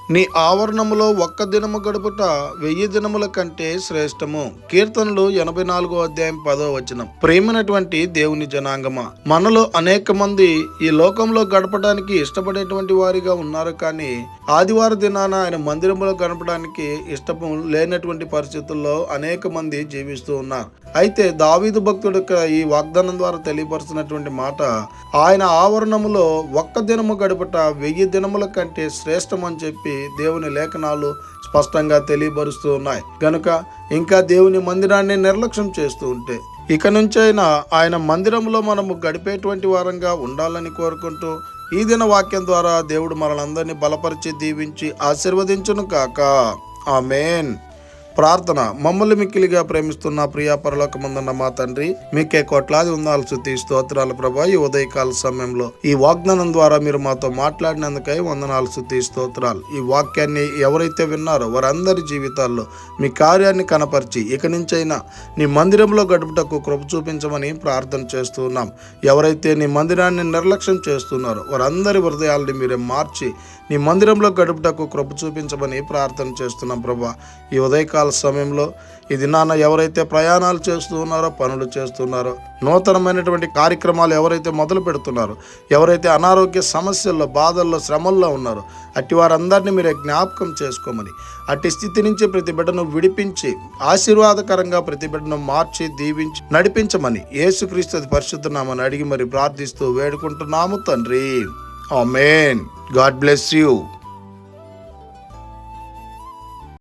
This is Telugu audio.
నీ ఆవరణములో ఒక్క దినము గడుపుట 1000 దినముల కంటే శ్రేష్టము. కీర్తనలు 84 అధ్యాయం 10 వచనం. ప్రేమైనటువంటి దేవుని జనాంగమా, మనలో అనేక మంది ఈ లోకంలో గడపడానికి ఇష్టపడేటువంటి వారిగా ఉన్నారు. కానీ ఆదివార దినాన ఆయన మందిరంలో గడపడానికి ఇష్టం లేనటువంటి పరిస్థితుల్లో అనేక మంది జీవిస్తూ ఉన్నారు. అయితే దావీదు భక్తుడు ఈ వాగ్దానం ద్వారా తెలియపరుస్తున్నటువంటి మాట, ఆయన ఆవరణములో ఒక్క దినము గడుపుట 1000 దినముల కంటే శ్రేష్టం అని చెప్పి దేవుని లేఖనాలు స్పష్టంగా తెలియపరుస్తూ ఉన్నాయి. గనుక ఇంకా దేవుని మందిరాన్ని నిర్లక్ష్యం చేస్తూ ఉంటే ఇక నుంచైనా ఆయన మందిరంలో మనము గడిపేటువంటి వారంగా ఉండాలని కోరుకుంటూ ఈ దిన వాక్యం ద్వారా దేవుడు మనలందరినీ బలపరిచి దీవించి ఆశీర్వదించును కాక. ఆమేన్. ప్రార్థన. మమ్మల్ని మిక్కిలిగా ప్రేమిస్తున్న ప్రియా పరలోకమందున్న మా తండ్రి, మీకే కోట్లాది వందనాలు స్తుతి స్తోత్రాలు ప్రభా. ఈ ఉదయకాల సమయంలో ఈ వాగ్దానం ద్వారా మీరు మాతో మాట్లాడినందుకై వందనాలు స్తుతి స్తోత్రాలు. ఈ వాక్యాన్ని ఎవరైతే విన్నారో వారందరి జీవితాల్లో మీ కార్యాన్ని కనపరిచి ఇక నుంచైనా నీ మందిరంలో గడుపుటకు కృప చూపించమని ప్రార్థన చేస్తున్నాం. ఎవరైతే నీ మందిరాన్ని నిర్లక్ష్యం చేస్తున్నారో వారందరి హృదయాల్ని మీరే మార్చి నీ మందిరంలో గడుపుటకు కృప చూపించమని ప్రార్థన చేస్తున్నాం ప్రభా. ఈ ఉదయకాల సమయంలో ఇది నాన్న ఎవరైతే ప్రయాణాలు చేస్తూ ఉన్నారో, పనులు చేస్తున్నారో, నూతనమైనటువంటి కార్యక్రమాలు ఎవరైతే మొదలు పెడుతున్నారో, ఎవరైతే అనారోగ్య సమస్యల్లో, బాధల్లో, శ్రమల్లో ఉన్నారో అట్టి వారందరినీ మీరే జ్ఞాపకం చేసుకోమని, అట్టి స్థితి నుంచి ప్రతి బిడ్డను విడిపించి ఆశీర్వాదకరంగా ప్రతి బిడ్డను మార్చి దీవించి నడిపించమని యేసుక్రీస్తు పరిశుద్ధ నామమున అడిగి మరి ప్రార్థిస్తూ వేడుకుంటున్నాము తండ్రి. ఆమేన్. God bless you.